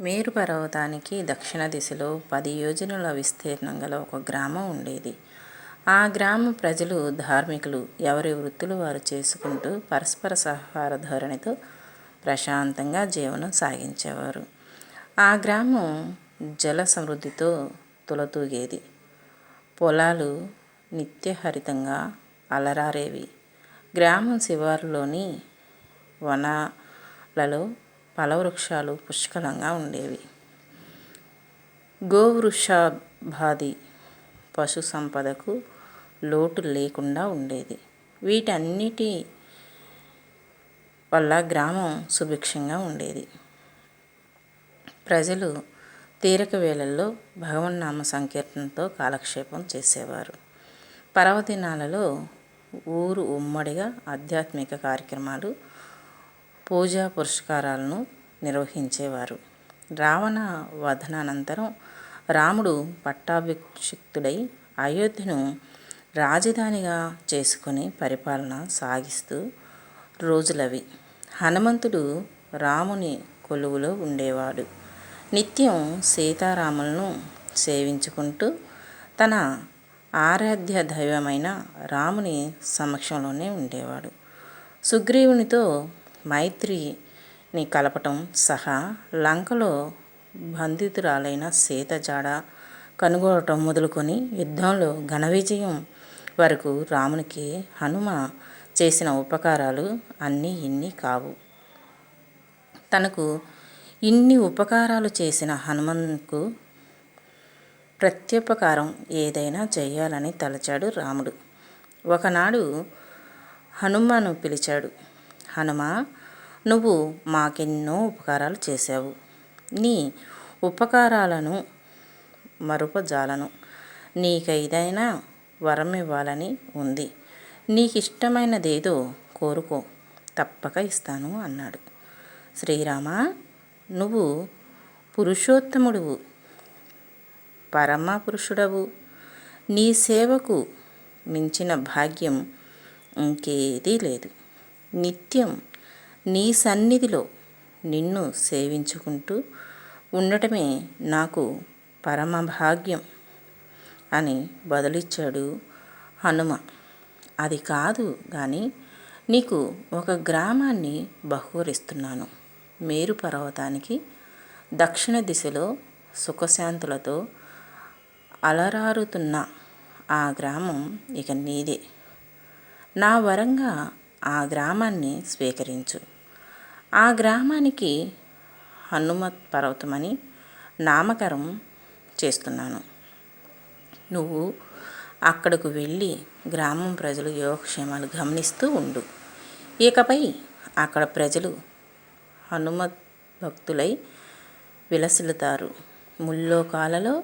మేరు పర్వతానికి దక్షిణ దిశలో 10 యోజనాల విస్తీర్ణం గల ఒక గ్రామం ఉండేది. ఆ గ్రామ ప్రజలు ధార్మికులు. ఎవరి వృత్తులు వారు చేసుకుంటూ పరస్పర సహకార ధోరణితో ప్రశాంతంగా జీవనం సాగించేవారు. ఆ గ్రామం జల సమృద్ధితో తులతూగేది. పొలాలు నిత్యహరితంగా అలరారేవి. గ్రామం శివారులోని వనాలలో ఫలవృక్షాలు పుష్కలంగా ఉండేవి. గోవృషభాది పశు సంపదకు లోటు లేకుండా ఉండేది. వీటన్నిటి వల్ల గ్రామం సుభిక్షంగా ఉండేది. ప్రజలు తీరిక వేళల్లో భగవన్నామ సంకీర్తనతో కాలక్షేపం చేసేవారు. పర్వదినాలలో ఊరు ఉమ్మడిగా ఆధ్యాత్మిక కార్యక్రమాలు, పూజా పురస్కారాలను నిర్వహించేవారు. రావణ వధనానంతరం రాముడు పట్టాభిషిక్తుడై అయోధ్యను రాజధానిగా చేసుకుని పరిపాలన సాగిస్తూ రోజులవి. హనుమంతుడు రాముని కొలువులో ఉండేవాడు. నిత్యం సీతారాములను సేవించుకుంటూ తన ఆరాధ్య దైవమైన రాముని సమక్షంలోనే ఉండేవాడు. సుగ్రీవునితో మైత్రిని కలపటం సహా లంకలో బంధితురాలైన సీత జాడ కనుగొనటం మొదలుకొని యుద్ధంలో ఘన విజయం వరకు రామునికి హనుమ చేసిన ఉపకారాలు అన్నీ ఇన్ని కావు. తనకు ఇన్ని ఉపకారాలు చేసిన హనుమకు ప్రత్యుపకారం ఏదైనా చేయాలని తలచాడు రాముడు. ఒకనాడు హనుమను పిలిచాడు. హనుమా, నువ్వు మాకెన్నో ఉపకారాలు చేశావు. నీ ఉపకారాలను మరుపజాలను. నీకేదైనా వరం ఇవ్వాలని ఉంది. నీకిష్టమైనదేదో కోరుకో, తప్పక ఇస్తాను అన్నాడు. శ్రీరామా, నువ్వు పురుషోత్తముడువు, పరమ పురుషుడవు. నీ సేవకు మించిన భాగ్యం ఇంకేదీ లేదు. నిత్యం నీ సన్నిధిలో నిన్ను సేవించుకుంటూ ఉండటమే నాకు పరమ భాగ్యం అని బదులిచ్చాడు హనుమ. అది కాదు గాని నీకు ఒక గ్రామాన్ని బహూకరిస్తున్నాను. మేరు పర్వతానికి దక్షిణ దిశలో సుఖశాంతులతో అలరారుతున్న ఆ గ్రామం ఇక నీదే. నా వరంగా ఆ గ్రామాన్ని స్వీకరించు. ఆ గ్రామానికి హనుమత్ పర్వతమని నామకరణం చేస్తున్నాను. నువ్వు అక్కడకు వెళ్ళి గ్రామం ప్రజలు యోగక్షేమాలు గమనిస్తూ ఉండు. ఇకపై అక్కడ ప్రజలు హనుమత్ భక్తులై విలసిల్లుతారు. ముల్లోకాలలో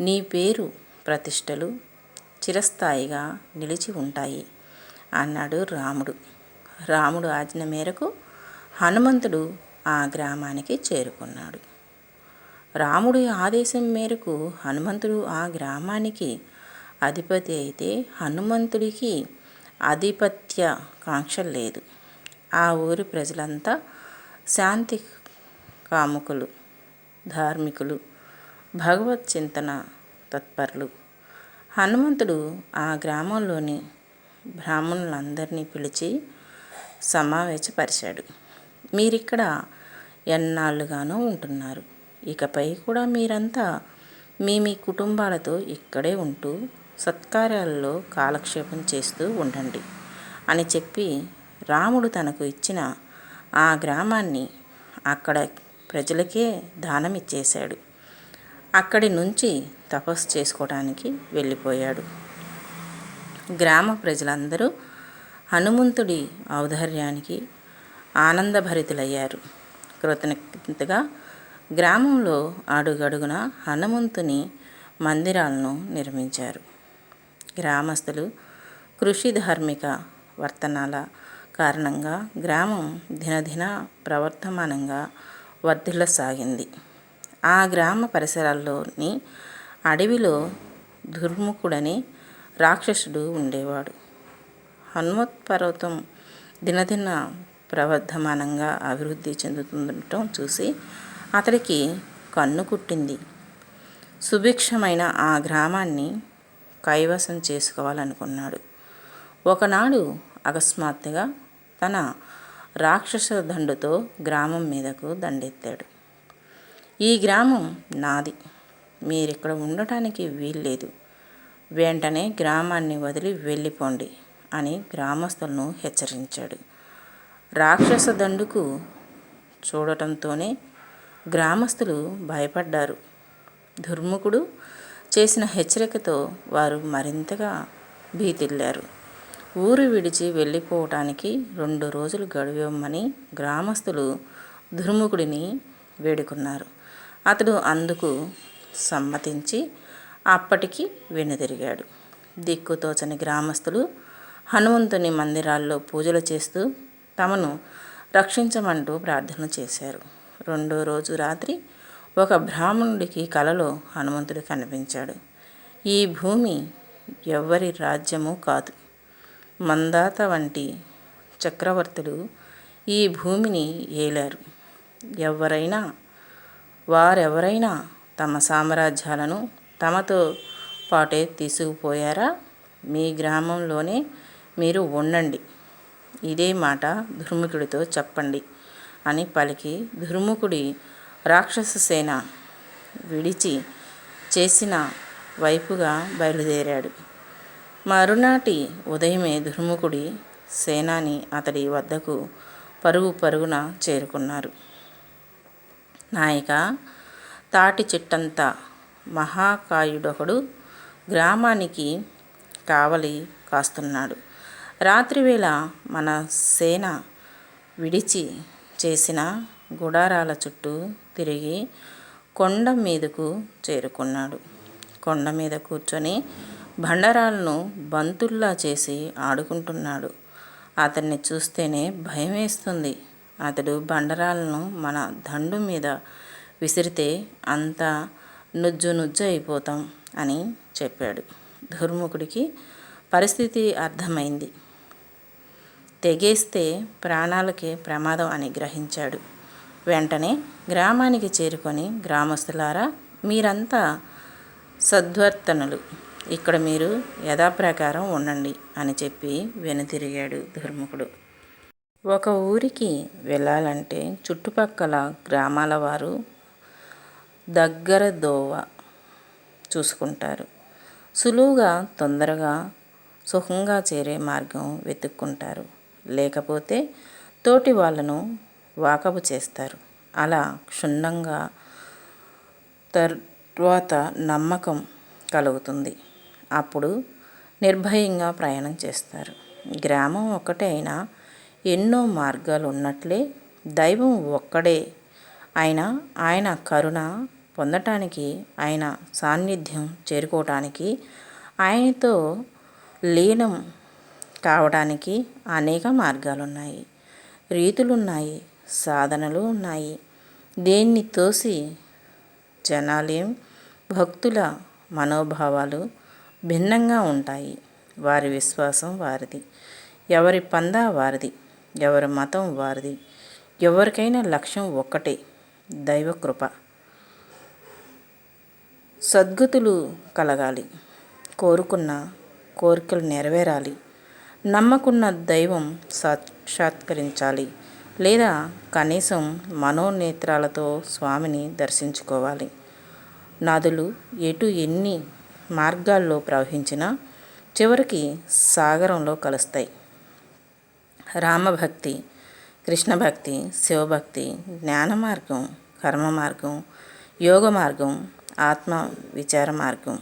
నీ పేరు ప్రతిష్టలు చిరస్థాయిగా నిలిచి ఉంటాయి అన్నాడు రాముడు. రాముడు ఆజ్ఞ మేరకు హనుమంతుడు ఆ గ్రామానికి చేరుకున్నాడు. రాముడి ఆదేశం మేరకు హనుమంతుడు ఆ గ్రామానికి అధిపతి అయితే హనుమంతుడికి ఆధిపత్య కాంక్ష లేదు. ఆ ఊరి ప్రజలంతా శాంతి కాముకులు, ధార్మికులు, భగవత్ చింతన తత్పరులు. హనుమంతుడు ఆ గ్రామంలోని బ్రాహ్మణులందరినీ పిలిచి సమావేశపరిచాడు. మీరిక్కడ ఎన్నాళ్ళుగానో ఉంటున్నారు. ఇకపై కూడా మీరంతా మీ మీ కుటుంబాలతో ఇక్కడే ఉంటూ సత్కార్యాలలో కాలక్షేపం చేస్తూ ఉండండి అని చెప్పి రాముడు తనకు ఇచ్చిన ఆ గ్రామాన్ని అక్కడ ప్రజలకే దానం ఇచ్చేశాడు. అక్కడి నుంచి తపస్సు చేసుకోవడానికి వెళ్ళిపోయాడు. గ్రామ ప్రజలందరూ హనుమంతుడి ఔదార్యానికి ఆనందభరితులయ్యారు. కృతజ్ఞతగా గ్రామంలో అడుగడుగున హనుమంతుని మందిరాలను నిర్మించారు. గ్రామస్తులు కృషి ధార్మిక వర్తనాల కారణంగా గ్రామం దినదిన ప్రవర్ధమానంగా వర్ధిల్లసాగింది. ఆ గ్రామ పరిసరాల్లోని అడవిలో దుర్ముఖుడనే రాక్షసుడు ఉండేవాడు. హనుమత్ పర్వతం దినదిన ప్రవర్ధమానంగా అభివృద్ధి చెందుతుండటం చూసి అతడికి కన్ను కుట్టింది. సుభిక్షమైన ఆ గ్రామాన్ని కైవసం చేసుకోవాలనుకున్నాడు. ఒకనాడు అకస్మాత్తుగా తన రాక్షస దండుతో గ్రామం మీదకు దండెత్తాడు. ఈ గ్రామం నాది, మీరిక్కడ ఉండటానికి వీల్లేదు, వెంటనే గ్రామాన్ని వదిలి వెళ్ళిపోండి అని గ్రామస్తులను హెచ్చరించాడు. రాక్షస దండుకు చూడటంతోనే గ్రామస్తులు భయపడ్డారు. దుర్ముఖుడు చేసిన హెచ్చరికతో వారు మరింతగా భీతిల్లారు. ఊరు విడిచి వెళ్ళిపోవటానికి 2 రోజులు గడువివ్వమని గ్రామస్తులు దుర్ముఖుడిని వేడుకున్నారు. అతడు అందుకు సమ్మతించి అప్పటికి వెనుదిరిగాడు. దిక్కుతోచని గ్రామస్తులు హనుమంతుని మందిరాల్లో పూజలు చేస్తూ తమను రక్షించమంటూ ప్రార్థన చేశారు. 2వ రోజు రాత్రి ఒక బ్రాహ్మణుడికి కలలో హనుమంతుడు కనిపించాడు. ఈ భూమి ఎవ్వరి రాజ్యము కాదు. మందాత వంటి చక్రవర్తులు ఈ భూమిని ఏలారు. వారెవరైనా తమ సామ్రాజ్యాలను తమతో పాటే తీసుకుపోయారా? మీ గ్రామంలోనే మీరు ఉండండి, ఇదే మాట దుర్ముఖుడితో చెప్పండి అని పలికి దుర్ముఖుడి రాక్షస సేన విడిచి చేసిన వైపుగా బయలుదేరాడు. మరునాటి ఉదయమే దుర్ముఖుడి సేనాని అతడి వద్దకు పరుగున చేరుకున్నారు. నాయక, తాటి చెట్టంత మహాకాయుడొకడు గ్రామానికి కావలి కాస్తున్నాడు. రాత్రివేళ మన సేన విడిచి చేసిన గుడారాల చుట్టూ తిరిగి కొండ మీదకు చేరుకున్నాడు. కొండ మీద కూర్చొని బండరాలను బంతుల్లా చేసి ఆడుకుంటున్నాడు. అతన్ని చూస్తేనే భయమేస్తుంది. అతడు బండరాలను మన దండు మీద విసిరితే అంతా నుజ్జు అయిపోతాం అని చెప్పాడు. దుర్ముఖుడికి పరిస్థితి అర్థమైంది. తెగేస్తే ప్రాణాలకే ప్రమాదం అని గ్రహించాడు. వెంటనే గ్రామానికి చేరుకొని, గ్రామస్తులారా, మీరంతా సద్వర్తనులు, ఇక్కడ మీరు యథాప్రకారం ఉండండి అని చెప్పి వెనుతిరిగాడు దుర్ముఖుడు. ఒక ఊరికి వెళ్ళాలంటే చుట్టుపక్కల గ్రామాల వారు దగ్గర దోవ చూసుకుంటారు. సులువుగా తొందరగా సుఖంగా చేరే మార్గం వెతుక్కుంటారు. లేకపోతే తోటి వాళ్ళను వాకబు చేస్తారు. అలా క్షుణ్ణంగా తర్వాత నమ్మకం కలుగుతుంది. అప్పుడు నిర్భయంగా ప్రయాణం చేస్తారు. గ్రామం ఒక్కటే అయినా ఎన్నో మార్గాలు ఉన్నట్లే దైవం ఒక్కడే అయినా ఆయన కరుణ పొందటానికి, ఆయన సాన్నిధ్యం చేరుకోవటానికి, ఆయనతో లీనం కావడానికి అనేక మార్గాలున్నాయి, రీతులున్నాయి, సాధనలు ఉన్నాయి. దేన్ని తోసి జనాలేం, భక్తుల మనోభావాలు భిన్నంగా ఉంటాయి. వారి విశ్వాసం వారిది, ఎవరి పందా వారిది, ఎవరి మతం వారిది. ఎవరికైనా లక్ష్యం ఒక్కటే, దైవకృప, సద్గతులు కలగాలి, కోరుకున్న కోరికలు నెరవేరాలి, నమ్మకున్న దైవం సాక్షాత్కరించాలి, లేదా కనీసం మనోనేత్రాలతో స్వామిని దర్శించుకోవాలి. నదులు ఎన్ని మార్గాల్లో ప్రవహించినా చివరికి సాగరంలో కలుస్తాయి. రామభక్తి, కృష్ణభక్తి, శివభక్తి, జ్ఞాన మార్గం, కర్మ మార్గం, యోగ మార్గం, ఆత్మ విచార మార్గం,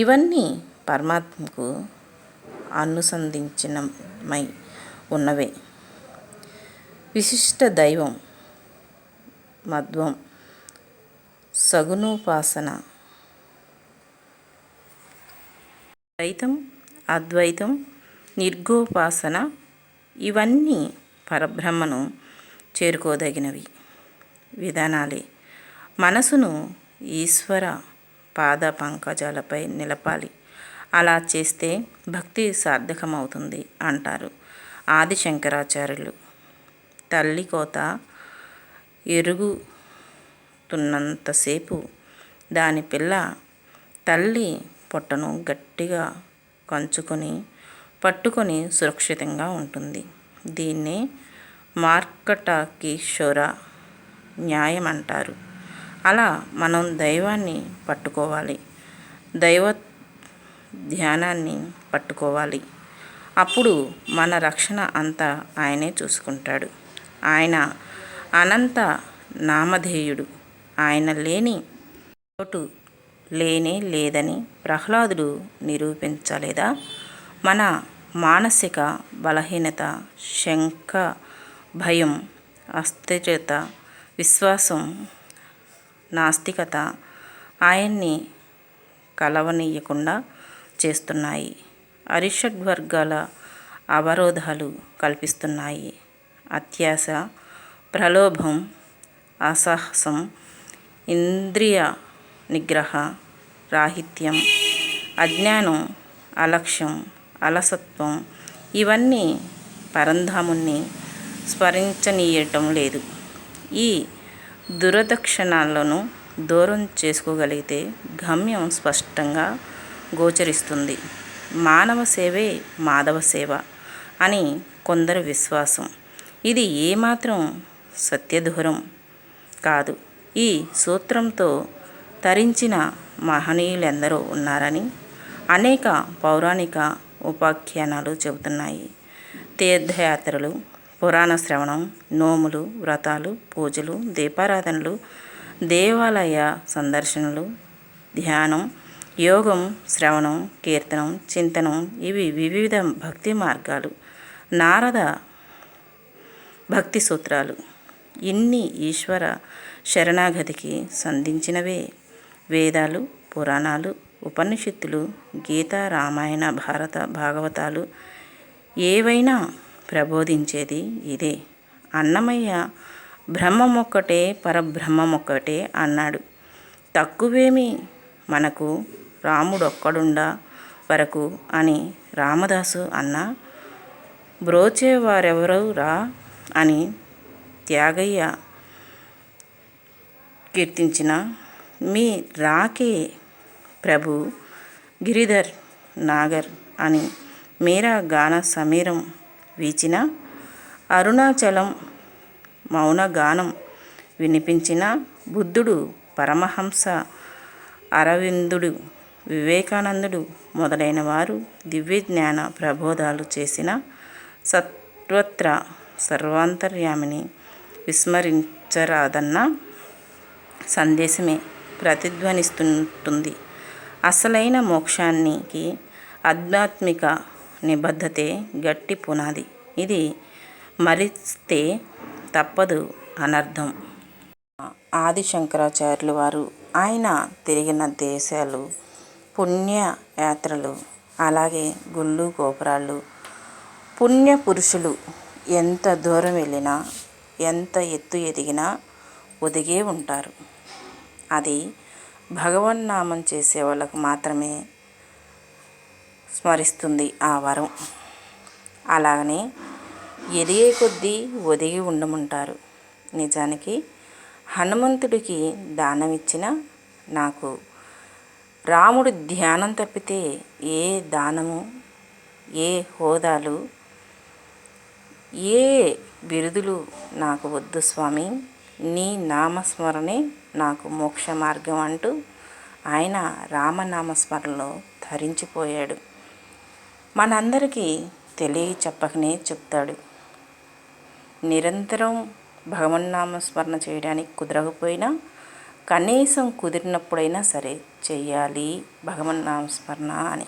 ఇవన్నీ పరమాత్మకు అనుసంధించినమై ఉన్నవే. విశిష్ట దైవం, మధ్వం, సగుణోపాసన, ద్వైతం, అద్వైతం, నిర్గోపాసన, ఇవన్నీ పరబ్రహ్మను చేరుకోదగినవి విధానాలే. మనసును ఈశ్వర పాద పంకజాలపై నిలపాలి. అలా చేస్తే భక్తి సార్థకమవుతుంది అంటారు ఆది శంకరాచార్యులు. తల్లి కోత ఎరుగు నడుస్తున్నంతసేపు దాని పిల్ల తల్లి పొట్టను గట్టిగా పట్టుకొని సురక్షితంగా ఉంటుంది. దీన్నే మార్కటకీశ్వర న్యాయం అంటారు. అలా మనం దైవాన్ని పట్టుకోవాలి, దైవ ధ్యానాన్ని పట్టుకోవాలి. అప్పుడు మన రక్షణ అంతా ఆయనే చూసుకుంటాడు. ఆయన అనంత నామధేయుడు. ఆయన లేని చోటు లేనే లేదని ప్రహ్లాదుడు నిరూపించలేదా? మన మానసిక బలహీనత, శంక, భయం, అస్థిరత, విశ్వాసం, నాస్తికత ఆయన్ని కలవనీయకుండా చేస్తున్నాయి. అరిషడ్వర్గాల అవరోధాలు కల్పిస్తున్నాయి. అత్యాశ, ప్రలోభం, అసాహసం, ఇంద్రియ నిగ్రహ రాహిత్యం, అజ్ఞానం, అలక్ష్యం, అలసత్వం ఇవన్నీ పరంధాముణ్ణి స్మరించనీయటం లేదు. ఈ దురదక్షణాలను దూరం చేసుకోగలిగితే గమ్యం స్పష్టంగా గోచరిస్తుంది. మానవ సేవే మాధవ సేవ అని కొందరు విశ్వాసం. ఇది ఏమాత్రం సత్యదూరం కాదు. ఈ సూత్రంతో తరించిన మహనీయులెందరో ఉన్నారని అనేక పౌరాణిక ఉపాఖ్యానాలు చెబుతున్నాయి. తీర్థయాత్రలు, పురాణ శ్రవణం, నోములు, వ్రతాలు, పూజలు, దీపారాధనలు, దేవాలయ సందర్శనలు, ధ్యానం, యోగం, శ్రవణం, కీర్తనం, చింతనం ఇవి వివిధ భక్తి మార్గాలు. నారద భక్తి సూత్రాలు ఇన్ని ఈశ్వర శరణాగతికి సంధించినవే. వేదాలు, పురాణాలు, ఉపనిషత్తులు, గీత, రామాయణ, భారత, భాగవతాలు ఏవైనా ప్రబోధించేది ఇదే. అన్నమయ్య బ్రహ్మమొక్కటే పరబ్రహ్మమొక్కటే అన్నాడు. తక్కువేమి మనకు రాముడొక్కడుండ వరకు అని రామదాసు అన్నా, బ్రోచేవారెవరు రా అని త్యాగయ్య కీర్తించిన, మీ రాకే ప్రభు గిరిధర్ నాగర్ అని మీరా గాన సమీరం వీచిన, అరుణాచలం మౌనగానం వినిపించిన, బుద్ధుడు, పరమహంస అరవిందుడు, వివేకానందుడు మొదలైన వారు దివ్యజ్ఞాన ప్రబోధాలు చేసిన సర్వత్ర సర్వాంతర్యామిని విస్మరించరాదన్న సందేశమే ప్రతిధ్వనిస్తుంటుంది. అసలైన మోక్షానికి ఆధ్యాత్మిక నిబద్ధతే గట్టి పునాది. ఇది మరిస్తే తప్పదు అనర్థం. ఆది శంకరాచార్యులు వారు ఆయన తిరిగిన దేశాలు, పుణ్యయాత్రలు, అలాగే గుళ్ళు, గోపురాలు, పుణ్యపురుషులు ఎంత దూరం వెళ్ళినా, ఎంత ఎత్తు ఎదిగినా ఒదిగే ఉంటారు. అది భగవన్నామం చేసే వాళ్ళకు మాత్రమే స్మరిస్తుంది ఆ వరం. అలాగనే ఎదిగే కొద్దీ ఒదిగి ఉండమంటారు. నిజానికి హనుమంతుడికి దానమిచ్చిన నాకు రాముడి ధ్యానం తప్పితే ఏ దానము, ఏ హోదాలు, ఏ బిరుదులు నాకు వద్దు స్వామి, నీ నామస్మరణే నాకు మోక్ష మార్గం అంటూ ఆయన రామనామస్మరణలో ధరించిపోయాడు. మనందరికీ తెలియ చెప్పకనే చెప్తాడు. నిరంతరం భగవన్నామస్మరణ చేయడానికి కుదరకపోయినా కనీసం కుదిరినప్పుడైనా సరే చెయ్యాలి భగవన్నామస్మరణ అని.